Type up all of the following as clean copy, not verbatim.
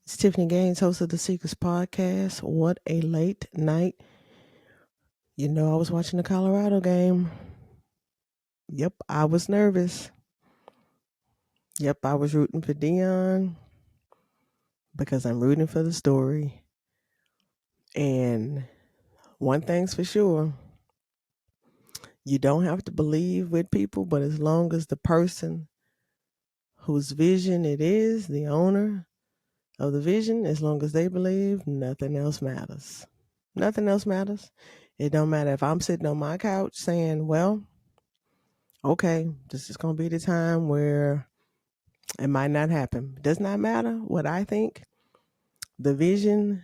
It's Tiffany Gaines, host of the Seekers Podcast. What a late night. I was watching the Colorado game. Yep, I was nervous. Yep, I was rooting for Deion because I'm rooting for the story. And one thing's for sure, you don't have to believe with people, but as long as the person whose vision it is, the owner of the vision, as long as they believe, nothing else matters. Nothing else matters. It don't matter if I'm sitting on my couch saying, well, okay, this is going to be the time where it might not happen. It does not matter what I think. The vision,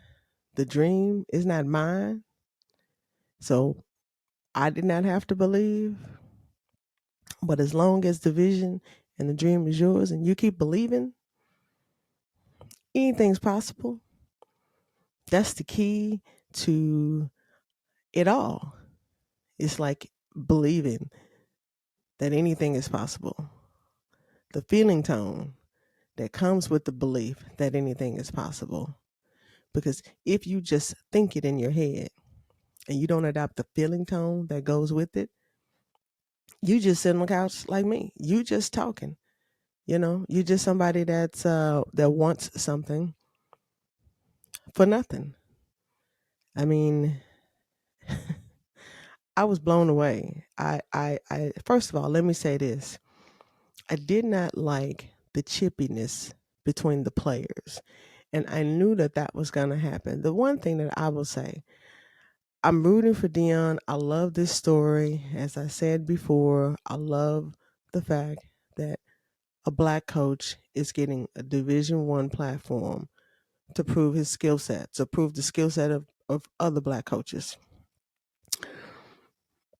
the dream is not mine. So I did not have to believe. But as long as the vision and the dream is yours and you keep believing, anything's possible. That's the key to it all. It's like believing that anything is possible. The feeling tone that comes with the belief that anything is possible. Because if you just think it in your head and you don't adopt the feeling tone that goes with it, you just sit on the couch like me. You just talking. You just somebody that wants something for nothing. I mean, I was blown away. I first of all, let me say this. I did not like the chippiness between the players. And I knew that that was going to happen. The one thing that I will say, I'm rooting for Deion. I love this story. As I said before, I love the fact that a black coach is getting a Division One platform to prove his skill set, to prove the skill set of other black coaches.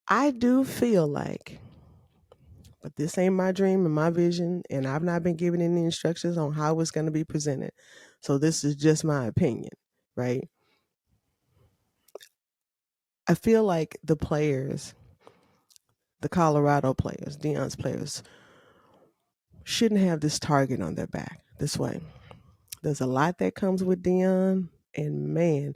I do feel like, but this ain't my dream and my vision, and I've not been given any instructions on how it's going to be presented. So this is just my opinion, right? I feel like the players, the Colorado players, Deion's players, shouldn't have this target on their back this way. There's a lot that comes with Deion, and man,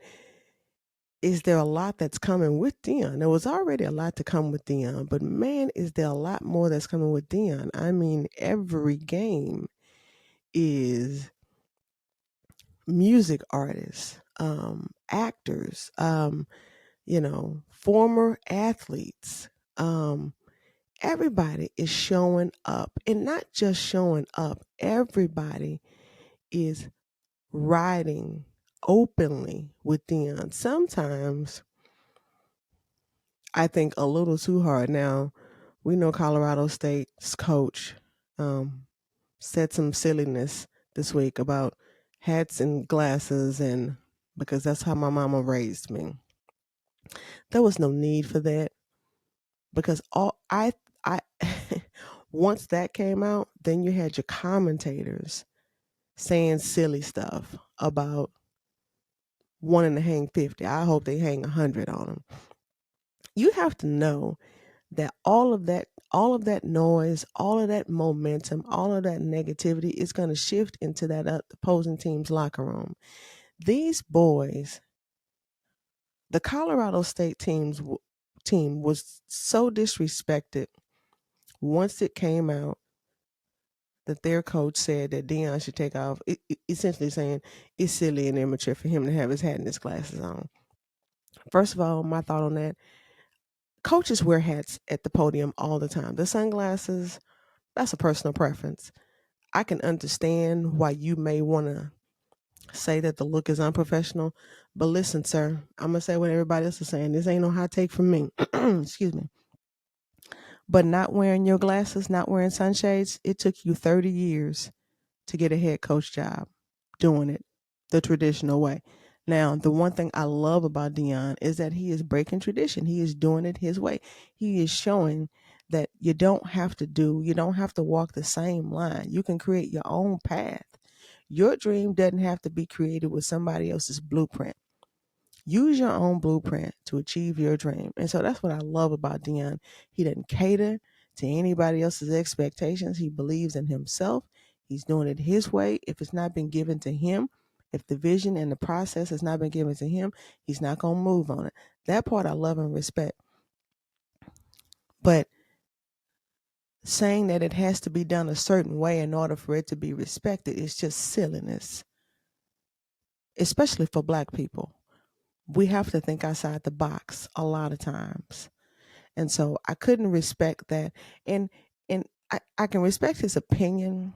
is there a lot that's coming with Deion? There was already a lot to come with Deion, but man, is there a lot more that's coming with Deion? I mean, every game is music artists, actors, former athletes. Everybody is showing up, and not just showing up. Everybody is riding openly with Dion. Sometimes I think a little too hard. Now, we know Colorado State's coach um, said some silliness this week about hats and glasses, and because that's how my mama raised me. There was no need for that because I once that came out, then you had your commentators saying silly stuff about wanting to hang 50. I hope they hang 100 on them. You have to know that all of that noise, all of that momentum, all of that negativity is going to shift into that opposing team's locker room. These boys, the Colorado State team was so disrespected once it came out that their coach said that Deion should take off, essentially saying it's silly and immature for him to have his hat and his glasses on. First of all, my thought on that, coaches wear hats at the podium all the time. The sunglasses, that's a personal preference. I can understand why you may want to say that the look is unprofessional, but listen, sir, I'm going to say what everybody else is saying. This ain't no hot take from me. Excuse me. But not wearing your glasses, not wearing sunshades, it took you 30 years to get a head coach job doing it the traditional way. Now, the one thing I love about Deion is that he is breaking tradition. He is doing it his way. He is showing that you don't have to walk the same line. You can create your own path. Your dream doesn't have to be created with somebody else's blueprint. Use your own blueprint to achieve your dream. And so that's what I love about Deion. He doesn't cater to anybody else's expectations. He believes in himself. He's doing it his way. If it's not been given to him If the vision and the process has not been given to him, he's not going to move on it. That part I love and respect. But saying that it has to be done a certain way in order for it to be respected is just silliness, especially for Black people. We have to think outside the box a lot of times. And so I couldn't respect that. And I can respect his opinion,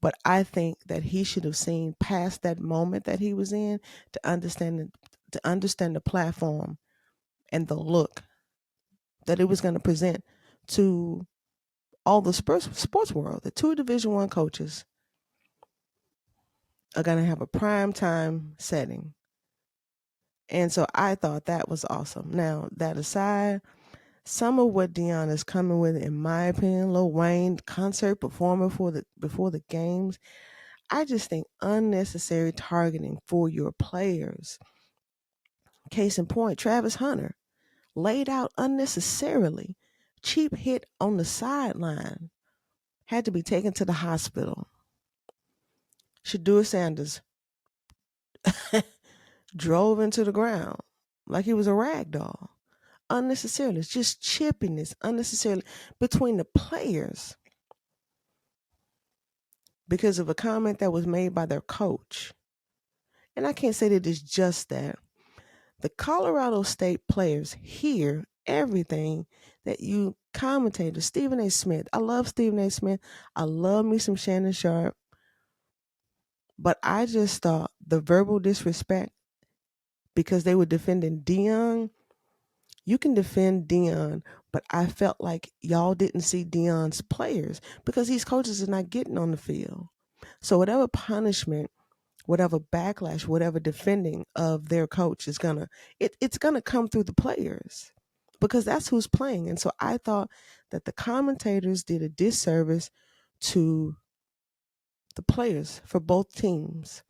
but I think that he should have seen past that moment that he was in to understand the platform and the look that it was going to present to all the sports world. The two Division One coaches are going to have a prime time setting. And so I thought that was awesome. Now, that aside, some of what Deion is coming with, in my opinion, Lil Wayne concert performer before the games, I just think unnecessary targeting for your players. Case in point, Travis Hunter laid out unnecessarily. Cheap hit on the sideline. Had to be taken to the hospital. Shadeur Sanders drove into the ground like he was a rag doll. Unnecessarily. It's just chippiness unnecessarily between the players because of a comment that was made by their coach. And I can't say that it's just that. The Colorado State players hear everything that you commentators, Stephen A. Smith. I love Stephen A. Smith. I love me some Shannon Sharp. But I just thought the verbal disrespect because they were defending Deion. You can defend Deion, but I felt like y'all didn't see Deion's players because these coaches are not getting on the field. So whatever punishment, whatever backlash, whatever defending of their coach is it's gonna come through the players because that's who's playing. And so I thought that the commentators did a disservice to the players for both teams.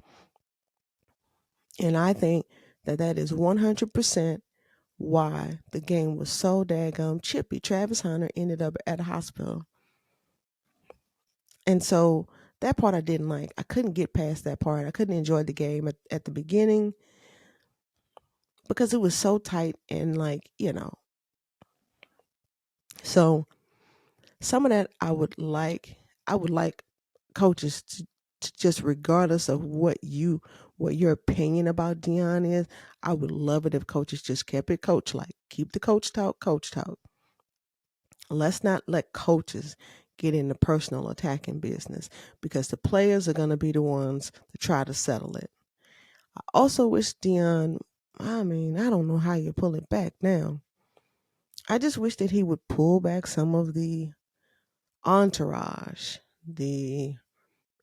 And I think that that is 100% why the game was so daggum chippy. Travis Hunter ended up at a hospital. And so that part I didn't like. I couldn't get past that part. I couldn't enjoy the game at the beginning because it was so tight and So some of that I would like coaches to just regardless of what your opinion about Dion is, I would love it if coaches just kept it coach like. Keep the coach talk. Let's not let coaches get into personal attacking business because the players are going to be the ones to try to settle it. I also wish Dion, I don't know how you pull it back now. I just wish that he would pull back some of the entourage, the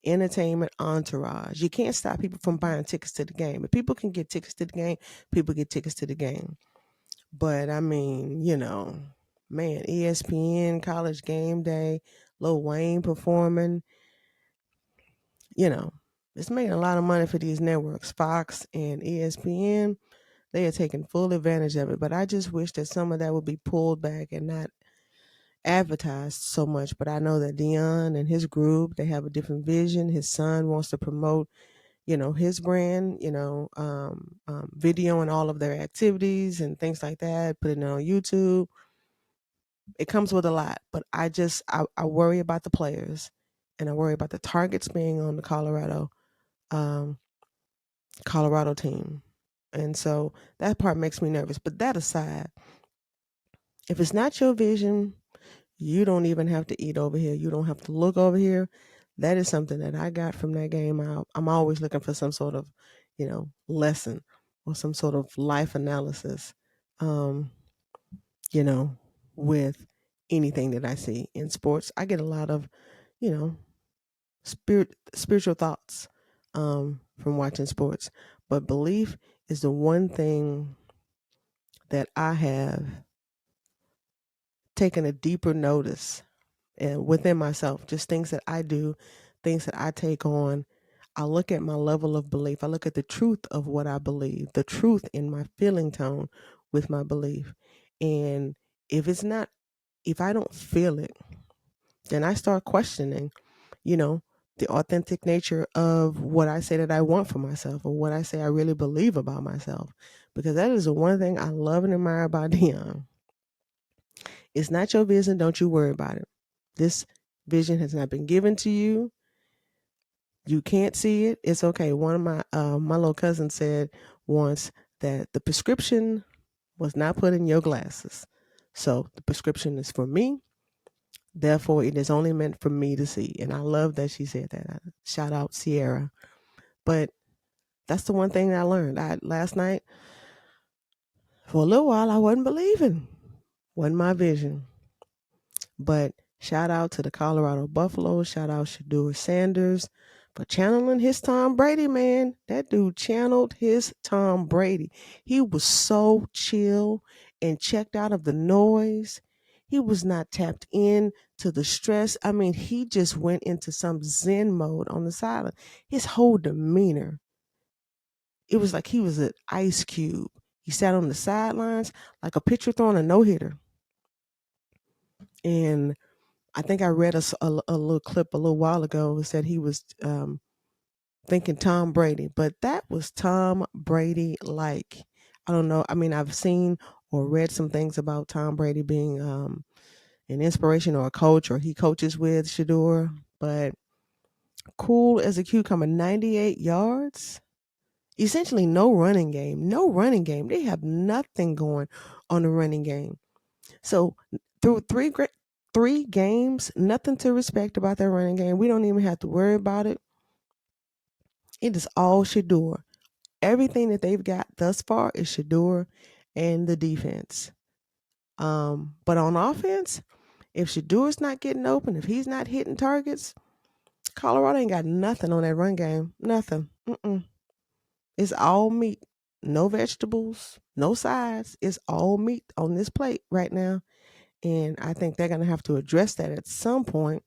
entertainment entourage. You can't stop people from buying tickets to the game. If people can get tickets to the game, people get tickets to the game. But man, ESPN, College Game Day, Lil Wayne performing, you know, it's making a lot of money for these networks, Fox and ESPN. They are taking full advantage of it. But I just wish that some of that would be pulled back and not advertised so much. But I know that Dion and his group, they have a different vision. His son wants to promote, his brand, video and all of their activities and things like that, putting it on YouTube. It comes with a lot, but I worry about the players and I worry about the targets being on the um, Colorado team. And so that part makes me nervous. But that aside, if it's not your vision, you don't even have to eat over here. You don't have to look over here. That is something that I got from that game. I'm always looking for some sort of, lesson or some sort of life analysis, um, you know, with anything that I see in sports. I get a lot of, you know, spiritual thoughts from watching sports. But belief is the one thing that I have taken a deeper notice within myself, just things that I do, things that I take on. I look at my level of belief. I look at the truth of what I believe, the truth in my feeling tone with my belief. And if it's not, if I don't feel it, then I start questioning, you know, the authentic nature of what I say that I want for myself or what I say I really believe about myself. Because that is the one thing I love and admire about Dion. It's not your vision. Don't you worry about it. This vision has not been given to you. You can't see it. It's okay. One of my little cousins said once that the prescription was not put in your glasses. So the prescription is for me. Therefore, it is only meant for me to see. And I love that she said that. Shout out Sierra. But that's the one thing I learned. Last night, for a little while, I wasn't believing. Wasn't my vision. But shout out to the Colorado Buffaloes. Shout out Shador Sanders for channeling his Tom Brady, man. That dude channeled his Tom Brady. He was so chill and checked out of the noise. He was not tapped in to the stress. I mean, he just went into some Zen mode on the sideline. His whole demeanor, it was like he was an ice cube. He sat on the sidelines like a pitcher throwing a no hitter. And I think I read a little clip a little while ago. It said he was thinking Tom Brady, but that was Tom Brady like. I don't know. I mean, I've seen or read some things about Tom Brady being an inspiration or a coach or he coaches with Shador, but cool as a cucumber, 98 yards. Essentially, no running game. No running game. They have nothing going on the running game. So through three games, nothing to respect about that running game. We don't even have to worry about it. It is all Shador. Everything that they've got thus far is Shador and the defense. But on offense, if Shador's not getting open, if he's not hitting targets, Colorado ain't got nothing on that run game. Nothing. It's all meat. No vegetables, no sides. It's all meat on this plate right now. And I think they're going to have to address that at some point.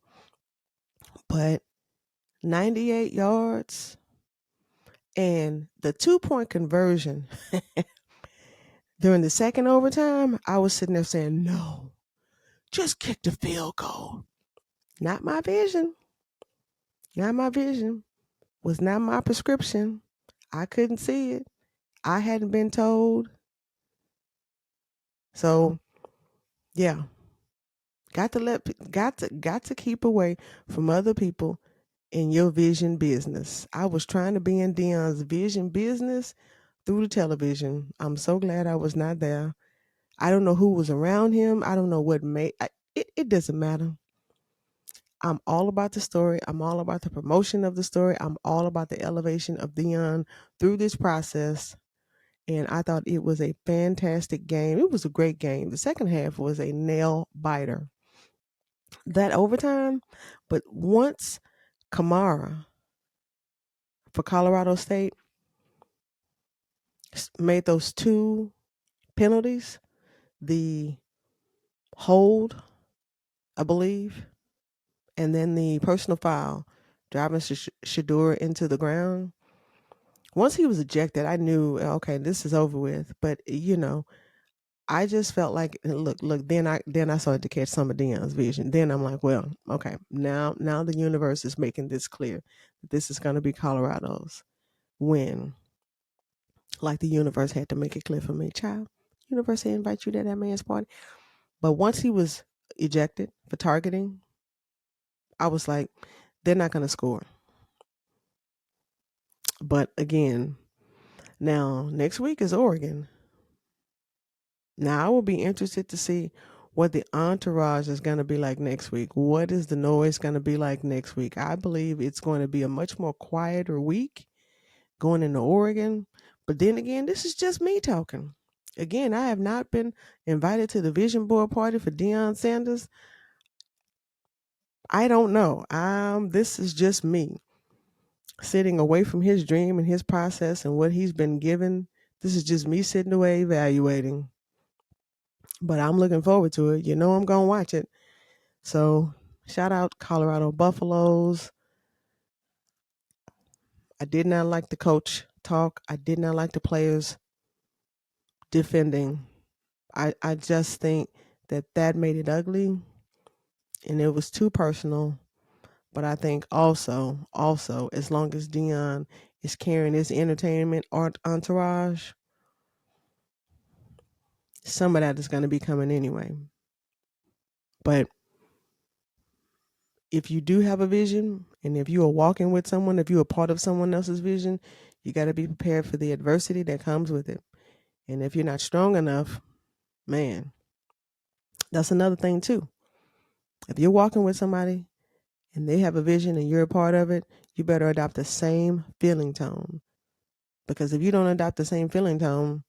But 98 yards and the 2-point conversion during the second overtime, I was sitting there saying, no, just kick the field goal. Not my vision. Not my vision. Was not my prescription. I couldn't see it. I hadn't been told. So, yeah, got to keep away from other people in your vision business. I was trying to be in Deion's vision business through the television. I'm so glad I was not there. I don't know who was around him. I don't know what made it doesn't matter. I'm all about the story. I'm all about the promotion of the story. I'm all about the elevation of Deion through this process. And I thought it was a fantastic game. It was a great game. The second half was a nail biter. That overtime, but once Kamara for Colorado State made those two penalties, the hold, I believe, and then the personal foul, driving Shador into the ground. Once he was ejected, I knew, okay, this is over with. But I just felt like, look. Then I started to catch some of Deion's vision. Then I'm like, well, okay, now the universe is making this clear that this is going to be Colorado's win. Like the universe had to make it clear for me, child. Universe didn't invite you to that man's party. But once he was ejected for targeting, I was like, they're not going to score. But again, now next week is Oregon. Now I will be interested to see what the entourage is going to be like next week. What is the noise going to be like next week? I believe it's going to be a much more quieter week going into Oregon. But then again, this is just me talking. Again, I have not been invited to the vision board party for Deion Sanders. I don't know. This is just me sitting away from his dream and his process and what he's been given. This is just me sitting away evaluating. But I'm looking forward to it. You know I'm going to watch it. So, shout out Colorado Buffaloes. I did not like the coach talk. I did not like the players defending. I just think that made it ugly and it was too personal. But I think also, as long as Dion is carrying his entertainment art entourage, some of that is going to be coming anyway. But if you do have a vision, and if you are walking with someone, if you're a part of someone else's vision, you got to be prepared for the adversity that comes with it. And if you're not strong enough, man, that's another thing too. If you're walking with somebody and they have a vision and you're a part of it, you better adopt the same feeling tone. Because if you don't adopt the same feeling tone,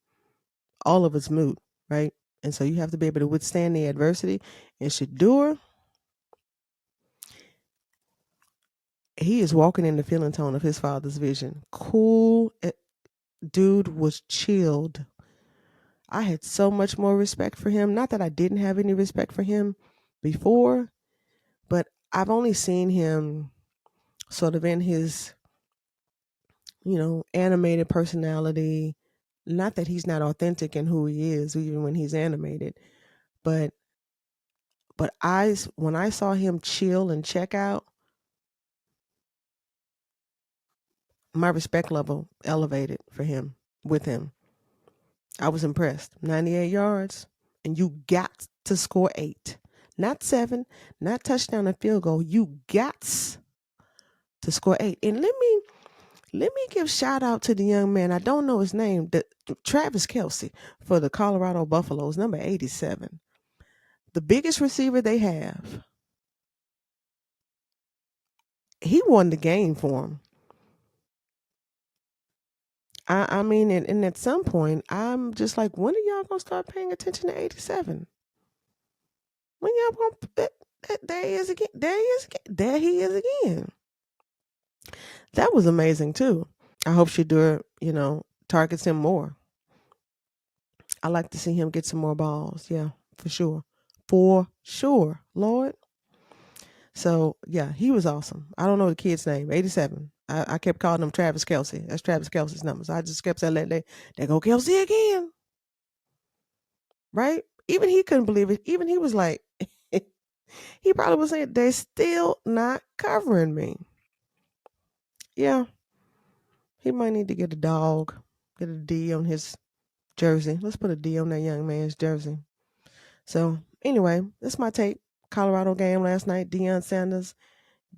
all of it's moot, right? And so you have to be able to withstand the adversity. And Shadur, he is walking in the feeling tone of his father's vision. Cool. Dude was chilled. I had so much more respect for him. Not that I didn't have any respect for him before, but I've only seen him sort of in his, animated personality. Not that he's not authentic in who he is, even when he's animated, but when I saw him chill and check out, my respect level elevated for him with him. I was impressed. 98 yards, and you got to score 8. Not 7, not touchdown and field goal. You got to score 8. And let me give shout out to the young man. I don't know his name, Travis Kelce for the Colorado Buffaloes, number 87. The biggest receiver they have. He won the game for him. I mean, and at some point, I'm just like, when are y'all gonna start paying attention to 87? When y'all gonna there he is again? There he is again. There he is again. That was amazing too. I hope Shadur, targets him more. I like to see him get some more balls. Yeah, for sure. For sure, Lord. So yeah, he was awesome. I don't know the kid's name. 87. I kept calling him Travis Kelce. That's Travis Kelce's number. So I just kept saying, they go Kelce again. Right? Even he couldn't believe it. Even he was like, he probably was saying, they're still not covering me. Yeah, he might need to get a dog, get a D on his jersey. Let's put a D on that young man's jersey. So anyway, that's my take. Colorado game last night. Deion Sanders,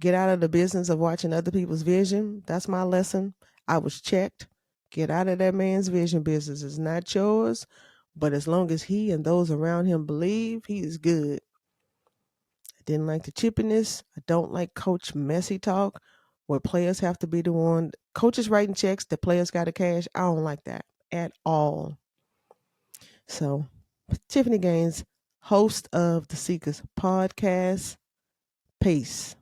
get out of the business of watching other people's vision. That's my lesson. I was checked. Get out of that man's vision business. It's not yours. But as long as he and those around him believe, he is good. I didn't like the chippiness. I don't like coach messy talk where players have to be the one. Coaches writing checks, the players got to cash. I don't like that at all. So, Tiffany Gaines, host of the Seekers podcast. Peace.